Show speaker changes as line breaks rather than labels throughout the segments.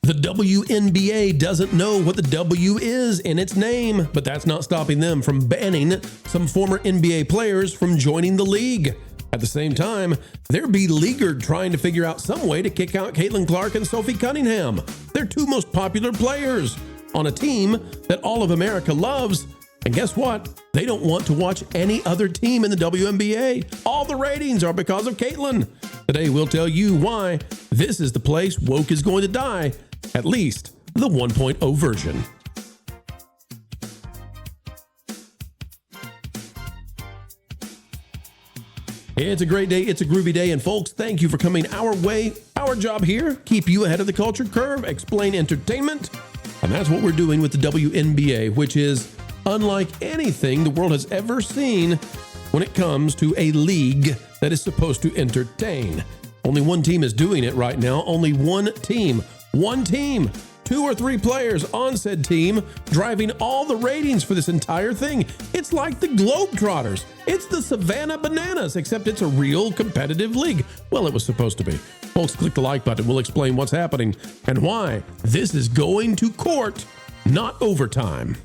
The WNBA doesn't know what the W is in its name, but that's not stopping them from banning some former NBA players from joining the league. At the same time, they're beleaguered trying to figure out some way to kick out Caitlin Clark and Sophie Cunningham, their two most popular players, on a team that all of America loves. And guess what? They don't want to watch any other team in the WNBA. All the ratings are because of Caitlin. Today, we'll tell you why this is the place woke is going to die, at least the 1.0 version. It's a great day. It's a groovy day. And folks, thank you for coming our way. Our job here, keep you ahead of the culture curve, explain entertainment. And that's what we're doing with the WNBA, which is unlike anything the world has ever seen when it comes to a league that is supposed to entertain. Only one team is doing it right now. Only one team. 2 or 3 players on said team driving all the ratings for this entire thing. It's like the Globetrotters. It's the Savannah Bananas, except it's a real competitive league. Well, it was supposed to be. Folks, click the like button. We'll explain what's happening and why this is going to court, not overtime.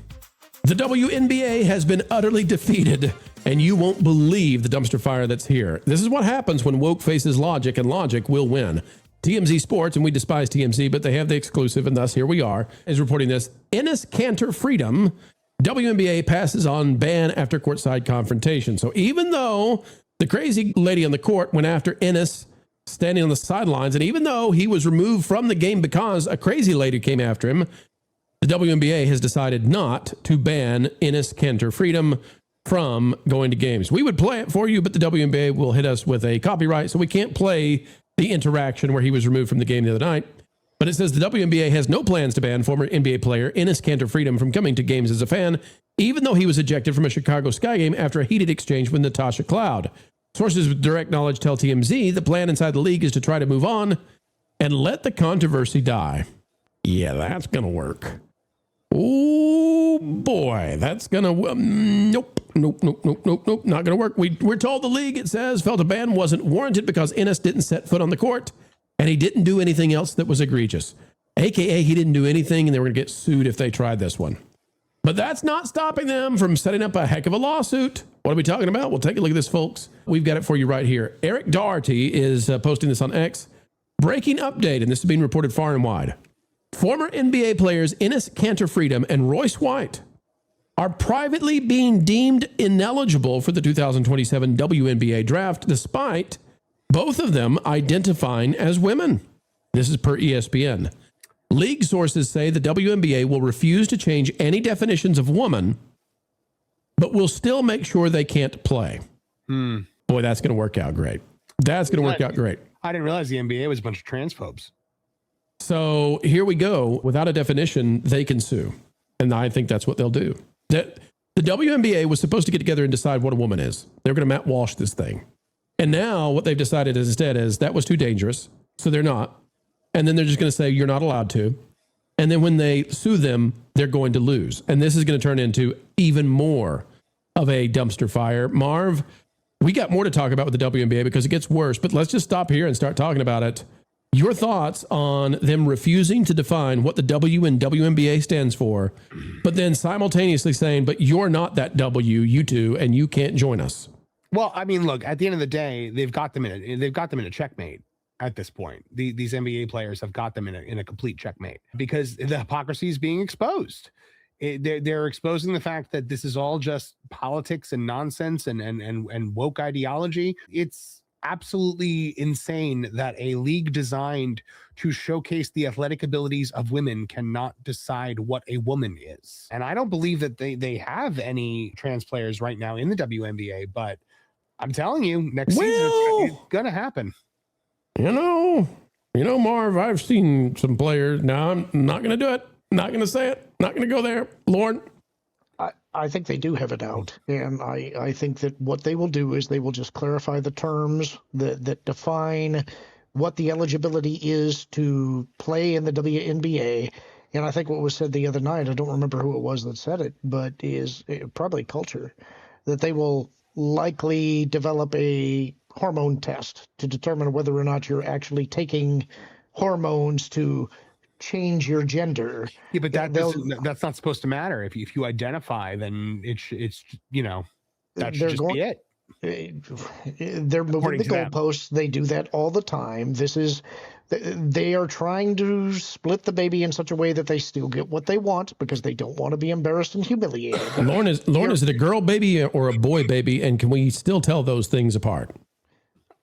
The WNBA has been utterly defeated, and you won't believe the dumpster fire that's here. This is what happens when woke faces logic, and logic will win. TMZ Sports, and we despise TMZ, but they have the exclusive, and thus here we are, is reporting this. Enes Kanter freedom. WNBA passes on ban after courtside confrontation. So even though the crazy lady on the court went after Enes standing on the sidelines, and even though he was removed from the game because a crazy lady came after him, the WNBA has decided not to ban Enes Kanter freedom from going to games. We would play it for you, but the WNBA will hit us with a copyright, so we can't play the interaction where he was removed from the game the other night. But it says the WNBA has no plans to ban former NBA player Enes Kanter freedom from coming to games as a fan, even though he was ejected from a Chicago Sky game after a heated exchange with Natasha Cloud. Sources with direct knowledge tell TMZ the plan inside the league is to try to move on and let the controversy die. Yeah, that's going to work. Oh boy, that's going to... Nope, not going to work. We're told the league, it says, felt a ban wasn't warranted because Enes didn't set foot on the court and he didn't do anything else that was egregious. AKA, he didn't do anything and they were going to get sued if they tried this one. But that's not stopping them from setting up a heck of a lawsuit. What are we talking about? Well, take a look at this, folks. We've got it for you right here. Eric Doherty is posting this on X. Breaking update, and this is being reported far and wide. Former NBA players Enes Kanter freedom and Royce White are privately being deemed ineligible for the 2027 WNBA draft, despite both of them identifying as women. This is per ESPN. League sources say the WNBA will refuse to change any definitions of woman, but will still make sure they can't play. Boy, that's going to work out great. That's going to work out great.
I didn't realize the NBA was a bunch of transphobes.
So here we go. Without a definition, they can sue. And I think that's what they'll do. The WNBA was supposed to get together and decide what a woman is. They're going to Matt Walsh this thing. And now what they've decided instead is that was too dangerous. So they're not. And then they're just going to say, you're not allowed to. And then when they sue them, they're going to lose. And this is going to turn into even more of a dumpster fire. Marv, we got more to talk about with the WNBA because it gets worse. But let's just stop here and start talking about it. Your thoughts on them refusing to define what the W in WNBA stands for, but then simultaneously saying, but you're not that W, you two, and you can't join us.
Well, I mean, look, at the end of the day, they've got them in a checkmate at this point. These NBA players have got them in a complete checkmate because the hypocrisy is being exposed. They're exposing the fact that this is all just politics and nonsense and woke ideology. It's absolutely insane that a league designed to showcase the athletic abilities of women cannot decide what a woman is. And I don't believe that they have any trans players right now in the WNBA, but I'm telling you, next season it's going to happen.
You know, Marv, I've seen some players. Now I'm not going to do it. Not going to say it. Not going to go there. Lord.
I think they do have it out. And I think that what they will do is they will just clarify the terms that define what the eligibility is to play in the WNBA. And I think what was said the other night, I don't remember who it was that said it, but is probably Culture, that they will likely develop a hormone test to determine whether or not you're actually taking hormones to change your gender.
Yeah, but that's not supposed to matter. If you identify, then it's that should just be it.
They're moving the goalposts. They do that all the time. They are trying to split the baby in such a way that they still get what they want because they don't want to be embarrassed and humiliated.
Lauren, is it a girl baby or a boy baby? And can we still tell those things apart?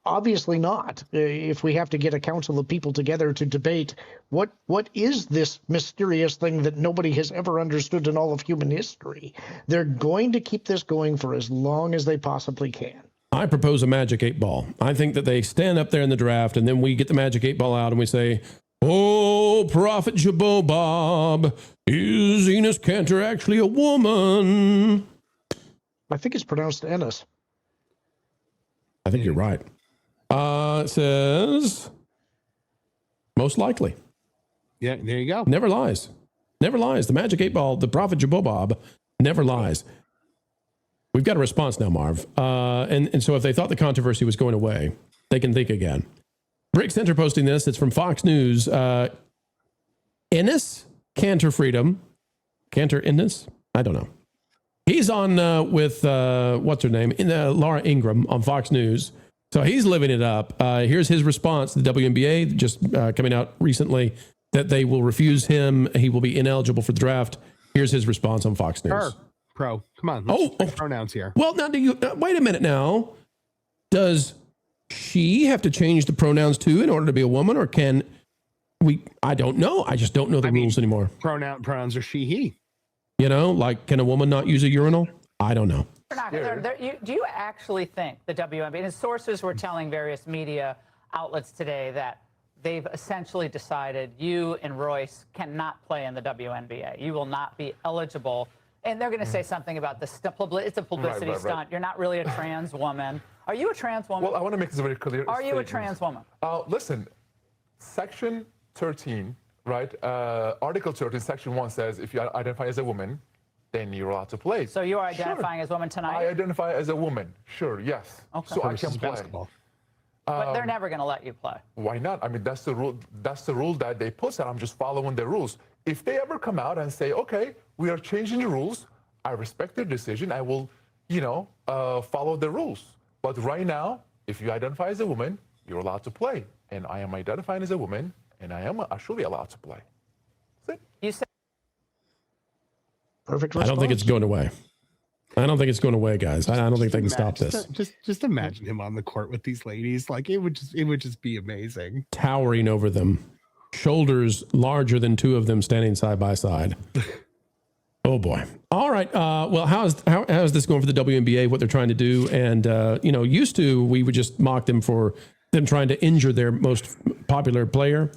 Obviously not. If we have to get a council of people together to debate what is this mysterious thing that nobody has ever understood in all of human history, they're going to keep this going for as long as they possibly can.
I propose a magic 8-ball. I think that they stand up there in the draft, and then we get the magic 8-ball out, and we say, "Oh, Prophet Jabobob, is Enes Kanter actually a woman?"
I think it's pronounced Enes.
I think you're right. It says, most likely.
Yeah, there you go.
Never lies. Never lies. The magic 8-ball, the Prophet Jabobob, never lies. We've got a response now, Marv. And so if they thought the controversy was going away, they can think again. Brick Center posting this. It's from Fox News. Enes Kanter Freedom. Kanter Enes? I don't know. He's on with, what's her name? Laura Ingraham on Fox News. So he's living it up. Here's his response to the WNBA, just coming out recently, that they will refuse him. He will be ineligible for the draft. Here's his response on Fox News.
Pro, come on. Pronouns here.
Well, now do you wait a minute now? Does she have to change the pronouns too in order to be a woman, or can we? I don't know. I just don't know the rules anymore.
Pronouns are she, he.
Like, can a woman not use a urinal? I don't know.
Do you actually think the WNBA, and sources were telling various media outlets today that they've essentially decided you and Royce cannot play in the WNBA. You will not be eligible. And they're going to say something about this. It's a publicity stunt. You're not really a trans woman. Are you a trans woman?
Well, I want to make this very clear.
Are you a trans woman?
Listen, Section 13, right? Article 13, Section 1 says if you identify as a woman, then you're allowed to play.
So you are identifying as a woman tonight?
I identify as a woman. Sure, yes.
Okay.
So I can play.
Basketball.
But they're never going to let you play.
Why not? I mean, that's the rule. That's the rule that they put, and I'm just following the rules. If they ever come out and say, "Okay, we are changing the rules," I respect their decision. I will, follow the rules. But right now, if you identify as a woman, you're allowed to play, and I am identifying as a woman, and I am actually allowed to play. That's it.
You said.
Perfect response.
I don't think it's going away. I don't think it's going away, guys. I don't think they can stop this.
Just imagine him on the court with these ladies. Like it would just be amazing.
Towering over them, shoulders larger than two of them standing side by side. Oh boy! All right. Well, how is this going for the WNBA? What they're trying to do, and used to we would just mock them for them trying to injure their most popular player.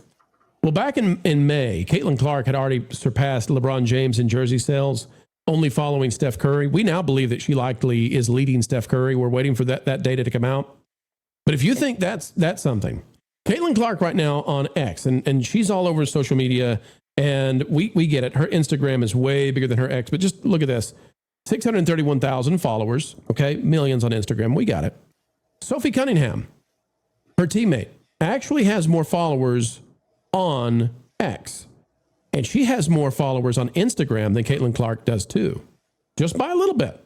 Well, back in May, Caitlin Clark had already surpassed LeBron James in jersey sales, only following Steph Curry. We now believe that she likely is leading Steph Curry. We're waiting for that data to come out. But if you think that's something, Caitlin Clark right now on X, and she's all over social media, and we get it. Her Instagram is way bigger than her X, but just look at this. 631,000 followers, okay? Millions on Instagram. We got it. Sophie Cunningham, her teammate, actually has more followers on X. And she has more followers on Instagram than Caitlin Clark does too, just by a little bit.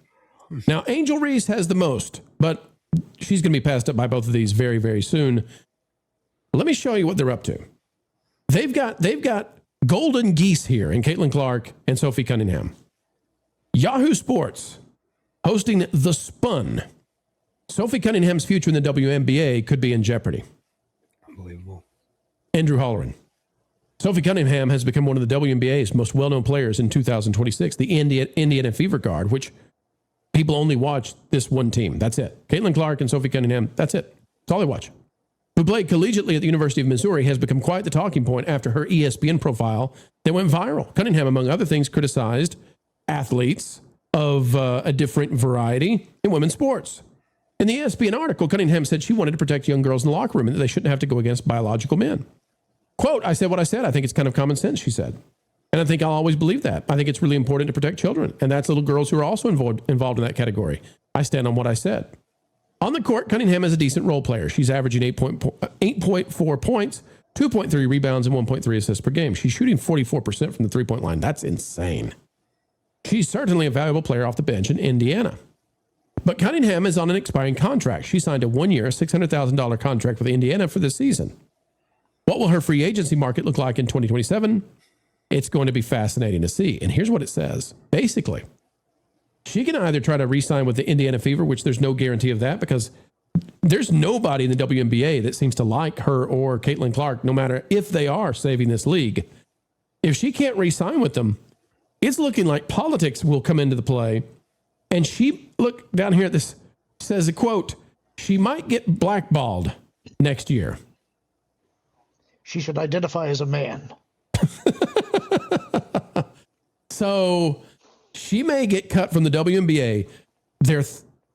Now, Angel Reese has the most, but she's going to be passed up by both of these very, very soon. Let me show you what they're up to. They've got golden geese here in Caitlin Clark and Sophie Cunningham. Yahoo Sports hosting The Spun. Sophie Cunningham's future in the WNBA could be in jeopardy.
Unbelievable.
Andrew Holleran. Sophie Cunningham has become one of the WNBA's most well-known players in 2026, the Indiana Fever Guard, which people only watch this one team. That's it. Caitlin Clark and Sophie Cunningham, that's it. That's all they watch. Who played collegiately at the University of Missouri, has become quite the talking point after her ESPN profile that went viral. Cunningham, among other things, criticized athletes of a different variety in women's sports. In the ESPN article, Cunningham said she wanted to protect young girls in the locker room and that they shouldn't have to go against biological men. Quote, I said what I said. I think it's kind of common sense, she said. And I think I'll always believe that. I think it's really important to protect children. And that's little girls who are also involved in that category. I stand on what I said. On the court, Cunningham is a decent role player. She's averaging 8.4 points, 2.3 rebounds, and 1.3 assists per game. She's shooting 44% from the three-point line. That's insane. She's certainly a valuable player off the bench in Indiana. But Cunningham is on an expiring contract. She signed a one-year, $600,000 contract with Indiana for this season. What will her free agency market look like in 2027? It's going to be fascinating to see. And here's what it says. Basically, she can either try to re-sign with the Indiana Fever, which there's no guarantee of that because there's nobody in the WNBA that seems to like her or Caitlin Clark, no matter if they are saving this league. If she can't re-sign with them, it's looking like politics will come into the play. And she, look down here at this, says a quote, she might get blackballed next year.
She should identify as a man.
So she may get cut from the WNBA, their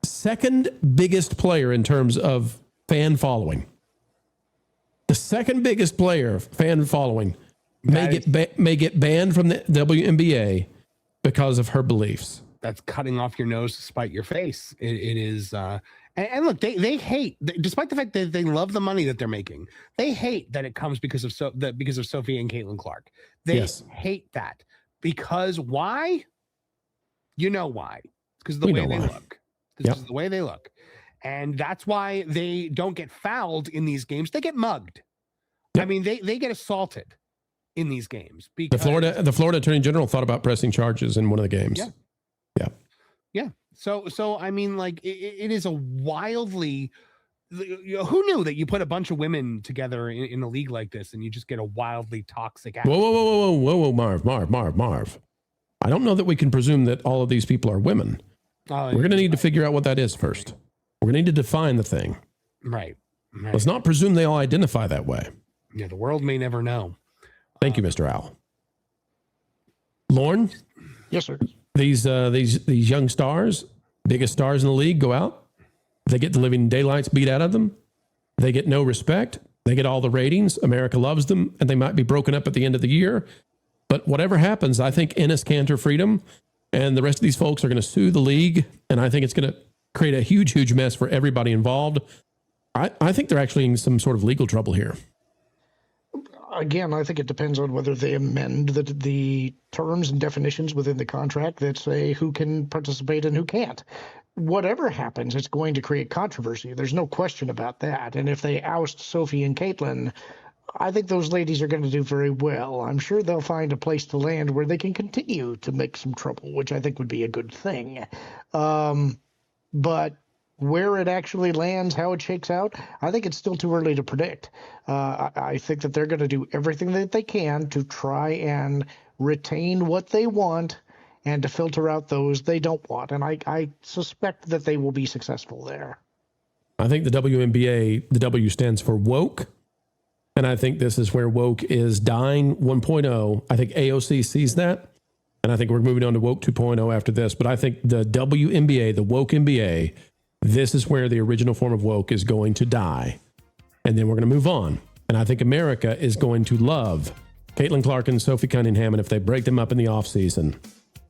second biggest player in terms of fan following. The second biggest player, fan following, may get banned from the WNBA because of her beliefs.
That's cutting off your nose to spite your face. It is, and look, they hate, despite the fact that they love the money that they're making, they hate that it comes because of Sophie and Caitlin Clark. They hate that because why? You know why? It's because of the way they look. Because of the way they look, and that's why they don't get fouled in these games. They get mugged. I mean, they get assaulted in these games. Because
the Florida Attorney General thought about pressing charges in one of the games.
Yeah. So I mean, like it is a wildly. Who knew that you put a bunch of women together in a league like this and you just get a wildly toxic act?
Whoa, Marv. I don't know that we can presume that all of these people are women. We're going to need to figure out what that is first. We're going to need to define the thing.
Right.
Let's not presume they all identify that way.
Yeah, the world may never know.
Thank you, Mr. Owl. Lauren?
Yes, sir.
These young stars, biggest stars in the league, go out. They get the living daylights beat out of them. They get no respect. They get all the ratings. America loves them, and they might be broken up at the end of the year. But whatever happens, I think Enes, Kanter, Freedom, and the rest of these folks are going to sue the league, and I think it's going to create a huge, huge mess for everybody involved. I think they're actually in some sort of legal trouble here.
Again, I think it depends on whether they amend the terms and definitions within the contract that say who can participate and who can't. Whatever happens, it's going to create controversy. There's no question about that. And if they oust Sophie and Caitlin, I think those ladies are going to do very well. I'm sure they'll find a place to land where they can continue to make some trouble, which I think would be a good thing. But where it actually lands, how it shakes out, I think it's still too early to predict. I think that they're going to do everything that they can to try and retain what they want and to filter out those they don't want. And I suspect that they will be successful there.
I think the WNBA, the W stands for woke. And I think this is where woke is dying 1.0. I think AOC sees that. And I think we're moving on to woke 2.0 after this. But I think the WNBA, the woke NBA, this is where the original form of woke is going to die. And then we're going to move on. And I think America is going to love Caitlin Clark and Sophie Cunningham. And if they break them up in the offseason,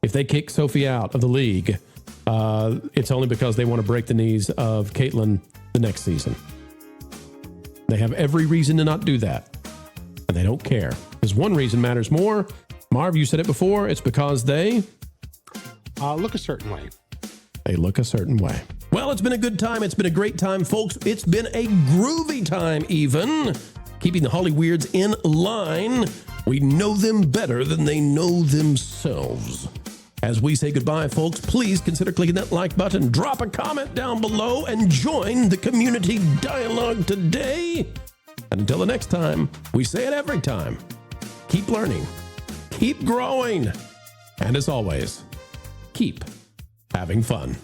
if they kick Sophie out of the league, it's only because they want to break the knees of Caitlin the next season. They have every reason to not do that. And they don't care. Because one reason matters more. Marv, you said it before. It's because they
look a certain way.
They look a certain way. Well, it's been a good time. It's been a great time, folks. It's been a groovy time, even. Keeping the Holly Weirds in line. We know them better than they know themselves. As we say goodbye, folks, please consider clicking that like button, drop a comment down below, and join the community dialogue today. And until the next time, we say it every time. Keep learning. Keep growing. And as always, keep having fun.